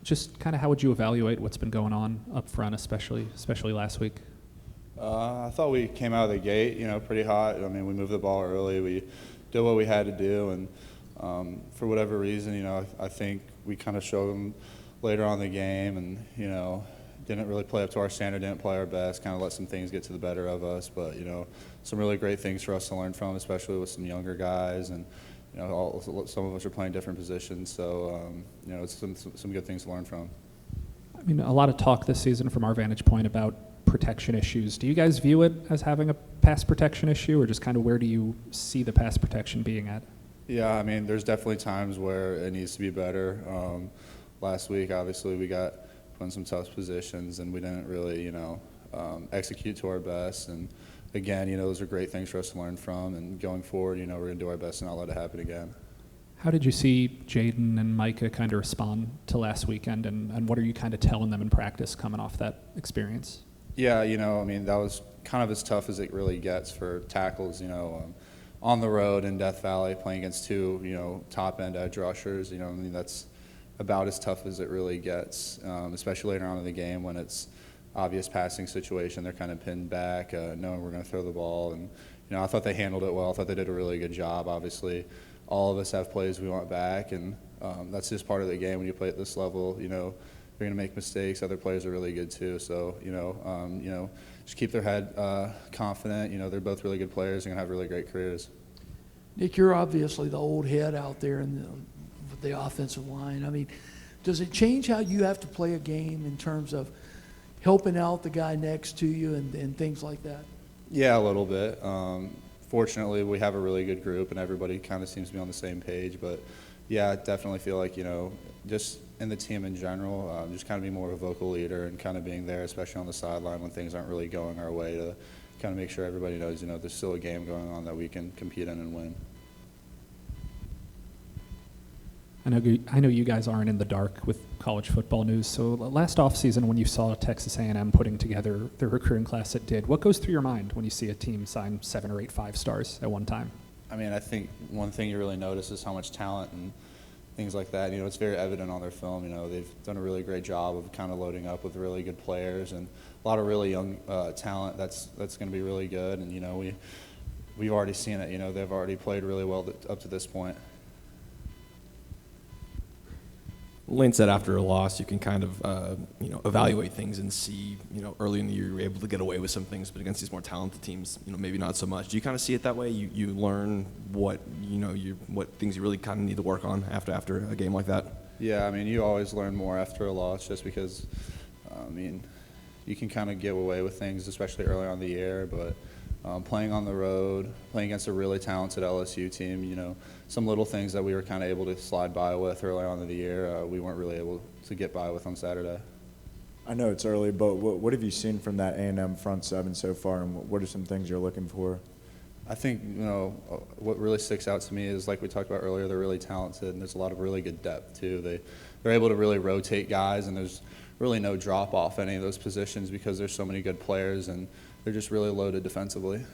Just kind of how would you evaluate what's been going on up front, especially last week? I thought we came out of the gate, pretty hot. I mean, we moved the ball early. We did what we had to do, and for whatever reason, I think we kind of showed them later on in the game, and didn't really play up to our standard, didn't play our best, kind of let some things get to the better of us. But some really great things for us to learn from, especially with some younger guys, and some of us are playing different positions, so it's some good things to learn from. I mean, a lot of talk this season from our vantage point about protection issues. Do you guys view it as having a pass protection issue, or just kind of where do you see the pass protection being at? Yeah, I mean, there's definitely times where it needs to be better. Last week, obviously, we got put in some tough positions, and we didn't really, execute to our best. And again, those are great things for us to learn from. And going forward, we're going to do our best to not let it happen again. How did you see Jaden and Micah kind of respond to last weekend, and what are you kind of telling them in practice coming off that experience? Yeah, I mean, that was kind of as tough as it really gets for tackles, on the road in Death Valley, playing against two, top-end edge rushers. I mean, that's about as tough as it really gets, especially later on in the game when it's obvious passing situation. They're kind of pinned back, knowing we're going to throw the ball. And, I thought they handled it well. I thought they did a really good job. Obviously, all of us have plays we want back, and that's just part of the game when you play at this level. You're going to make mistakes. Other players are really good too. So, just keep their head confident. They're both really good players. They're going to have really great careers. Nick, you're obviously the old head out there with the offensive line. I mean, does it change how you have to play a game in terms of helping out the guy next to you and things like that? Yeah, a little bit. Fortunately, we have a really good group, and everybody kind of seems to be on the same page. But, yeah, I definitely feel like, just in the team in general, just kind of be more of a vocal leader and kind of being there, especially on the sideline when things aren't really going our way, to kind of make sure everybody knows, there's still a game going on that we can compete in and win. I know you guys aren't in the dark with college football news. So last offseason, when you saw Texas A&M putting together the recruiting class it did, what goes through your mind when you see a team sign 7 or 8 5-stars at one time? I mean, I think one thing you really notice is how much talent and things like that. It's very evident on their film. They've done a really great job of kind of loading up with really good players and a lot of really young talent that's going to be really good. And we've already seen it. They've already played really well up to this point. Lane said after a loss, you can kind of, evaluate things and see, early in the year you were able to get away with some things, but against these more talented teams, maybe not so much. Do you kind of see it that way? You learn what, what things you really kind of need to work on after a game like that? Yeah, I mean, you always learn more after a loss just because, you can kind of get away with things, especially early on in the year, but playing on the road, playing against a really talented LSU team, some little things that we were kind of able to slide by with early on in the year, we weren't really able to get by with on Saturday. I know it's early, but what have you seen from that A&M front seven so far, and what are some things you're looking for? I think, what really sticks out to me is, like we talked about earlier, they're really talented, and there's a lot of really good depth, too. They're able to really rotate guys, and there's really no drop-off any of those positions because there's so many good players, and they're just really loaded defensively.